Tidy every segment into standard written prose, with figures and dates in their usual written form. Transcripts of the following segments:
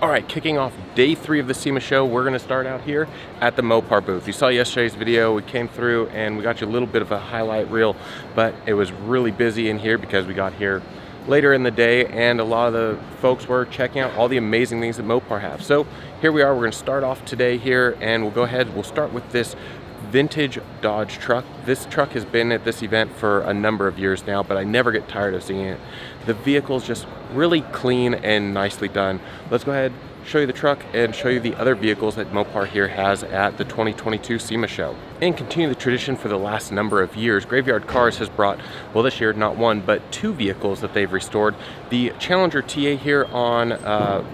All right, kicking off day 3 of the SEMA Show, we're gonna start out here at the Mopar booth. You saw yesterday's video, we came through and we got you a little bit of a highlight reel, but it was really busy in here because we got here later in the day and a lot of the folks were checking out all the amazing things that Mopar have. So here we are, we're gonna start off today here and we'll start with this vintage Dodge truck. This truck has been at this event for a number of years now, but I never get tired of seeing it. The vehicle's just really clean and nicely done. Let's go ahead, show you the truck and show you the other vehicles that Mopar here has at the 2022 SEMA Show. And continue the tradition for the last number of years, Graveyard Cars has brought, well this year, not one, but 2 vehicles that they've restored. The Challenger TA here on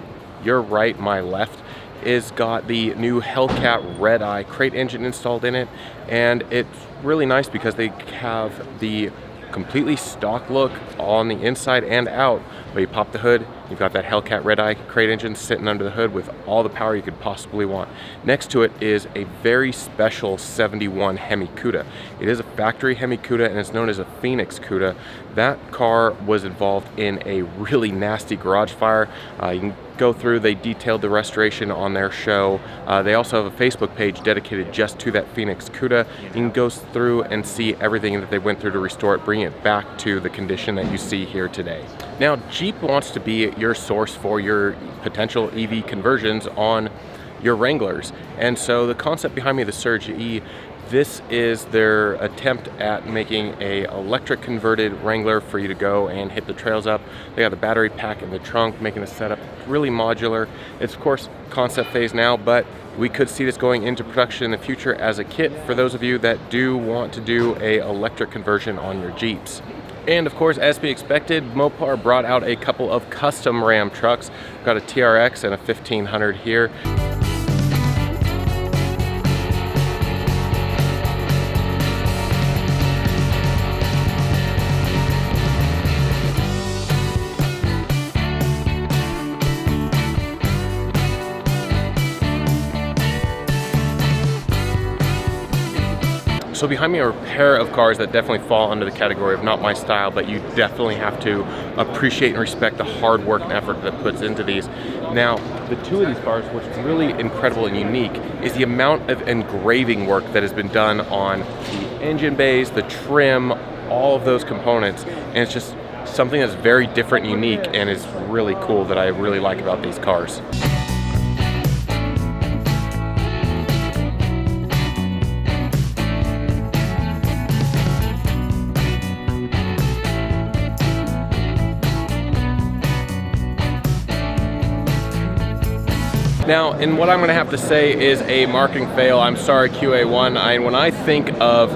your right, my left, is got the new Hellcat Red Eye crate engine installed in it, and it's really nice because they have the completely stock look on the inside and out, but you pop the hood, you've got that Hellcat Red Eye crate engine sitting under the hood with all the power you could possibly want. Next to it is a very special 71 Hemi Cuda. It is a factory Hemi Cuda and it's known as a Phoenix Cuda. That car was involved in a really nasty garage fire. You can go through, they detailed the restoration on their show. They also have a Facebook page dedicated just to that Phoenix Cuda. You can go through and see everything that they went through to restore it, bring it back to the condition that you see here today. Now, Jeep wants to be your source for your potential EV conversions on your Wranglers. And so the concept behind me, the Surge E, this is their attempt at making a electric converted Wrangler for you to go and hit the trails up. They got the battery pack in the trunk, making the setup really modular. It's of course concept phase now, but we could see this going into production in the future as a kit for those of you that do want to do a electric conversion on your Jeeps. And of course, as we expected, Mopar brought out a couple of custom Ram trucks. Got a TRX and a 1500 here. So behind me are a pair of cars that definitely fall under the category of not my style, but you definitely have to appreciate and respect the hard work and effort that puts into these. Now, the 2 of these cars, what's really incredible and unique is the amount of engraving work that has been done on the engine bays, the trim, all of those components, and it's just something that's very different and unique and is really cool that I really like about these cars. Now, and what I'm gonna have to say is a marketing fail. I'm sorry, QA1. When I think of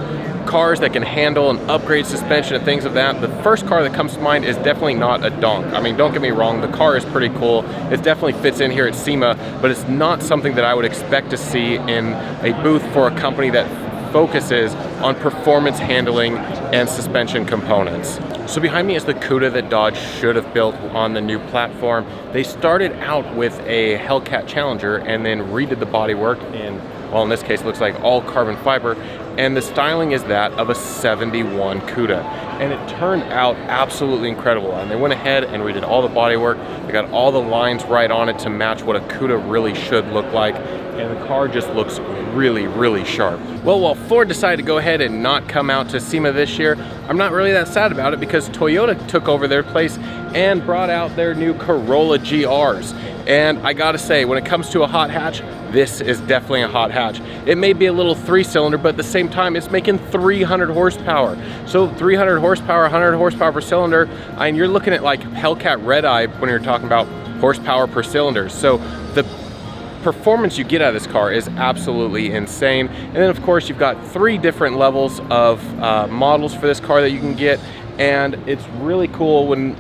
cars that can handle and upgrade suspension and things of that, the first car that comes to mind is definitely not a donk. I mean, don't get me wrong, the car is pretty cool. It definitely fits in here at SEMA, but it's not something that I would expect to see in a booth for a company that focuses on performance handling and suspension components. So behind me is the Cuda that Dodge should have built on the new platform. They started out with a Hellcat Challenger and then redid the bodywork in, well, in this case it looks like all carbon fiber, and the styling is that of a 71 Cuda. And it turned out absolutely incredible. And they went ahead and redid all the bodywork. They got all the lines right on it to match what a Cuda really should look like. And the car just looks really, really sharp. Well, while Ford decided to go ahead and not come out to SEMA this year, I'm not really that sad about it because Toyota took over their place and brought out their new Corolla GRs. And I gotta say, when it comes to a hot hatch, this is definitely a hot hatch. It may be a little 3-cylinder, but at the same time, it's making 300 horsepower. So 300 horsepower, 100 horsepower per cylinder, and you're looking at like Hellcat Red Eye when you're talking about horsepower per cylinder. So the performance you get out of this car is absolutely insane. And then of course you've got 3 different levels of models for this car that you can get, and it's really cool. When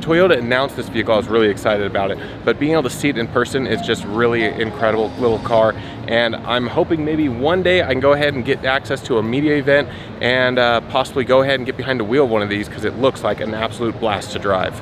Toyota announced this vehicle, I was really excited about it, but being able to see it in person is just really incredible little car, and I'm hoping maybe one day I can go ahead and get access to a media event and possibly go ahead and get behind the wheel of one of these because it looks like an absolute blast to drive.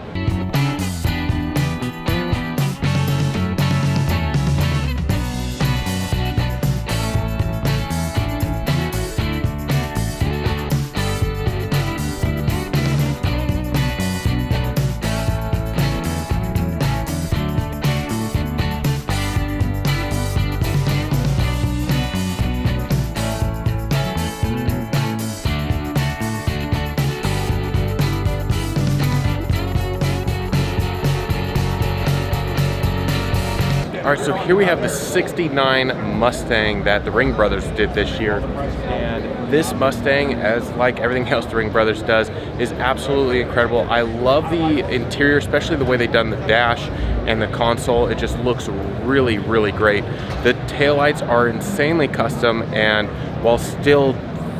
All right, so here we have the 69 Mustang that the Ring Brothers did this year. And this Mustang, as like everything else the Ring Brothers does, is absolutely incredible. I love the interior, especially the way they've done the dash and the console. It just looks really, really great. The taillights are insanely custom, and while still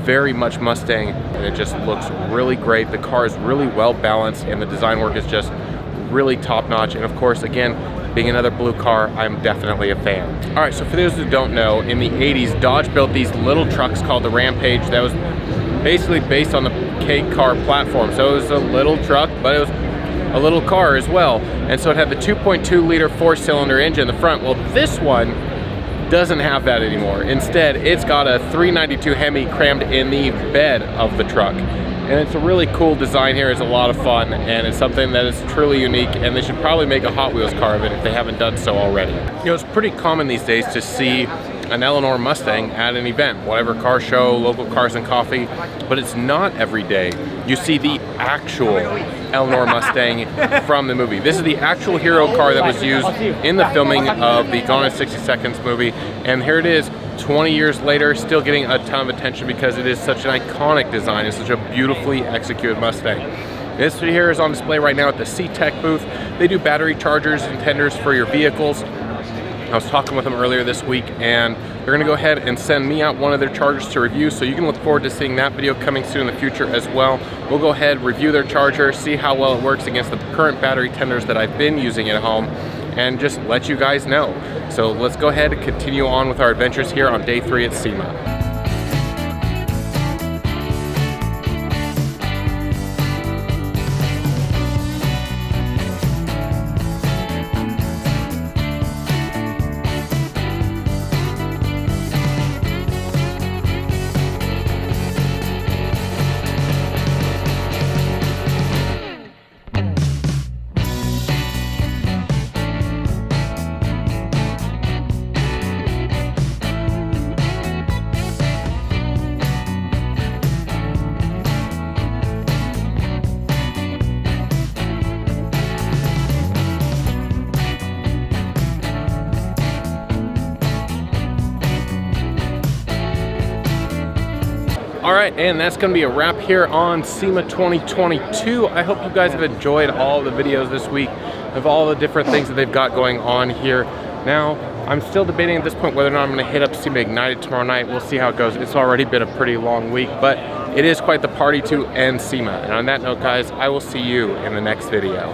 very much Mustang, and it just looks really great. The car is really well balanced, and the design work is just really top notch. And of course, again, being another blue car, I'm definitely a fan. All right, so for those who don't know, in the 80s, Dodge built these little trucks called the Rampage that was basically based on the K car platform. So it was a little truck, but it was a little car as well. And so it had the 2.2 liter 4-cylinder engine in the front. Well, this one doesn't have that anymore. Instead, it's got a 392 Hemi crammed in the bed of the truck. And it's a really cool design here. It's a lot of fun, and it's something that is truly unique, and they should probably make a Hot Wheels car of it if they haven't done so already. You know, it's pretty common these days to see an Eleanor Mustang at an event, whatever car show, local cars and coffee, but it's not every day you see the actual Eleanor Mustang from the movie. This is the actual hero car that was used in the filming of the Gone in 60 Seconds movie, and here it is 20 years later, still getting a ton of attention because it is such an iconic design. It's such a beautifully executed Mustang. This here is on display right now at the C-Tech booth. They do battery chargers and tenders for your vehicles. I was talking with them earlier this week, and they're gonna go ahead and send me out one of their chargers to review, so you can look forward to seeing that video coming soon in the future as well. We'll go ahead, review their charger, see how well it works against the current battery tenders that I've been using at home, and just let you guys know. So let's go ahead and continue on with our adventures here on day 3 at SEMA. All right, and that's gonna be a wrap here on SEMA 2022. I hope you guys have enjoyed all the videos this week of all the different things that they've got going on here. Now, I'm still debating at this point whether or not I'm gonna hit up SEMA Ignited tomorrow night. We'll see how it goes. It's already been a pretty long week, but it is quite the party to end SEMA. And on that note, guys, I will see you in the next video.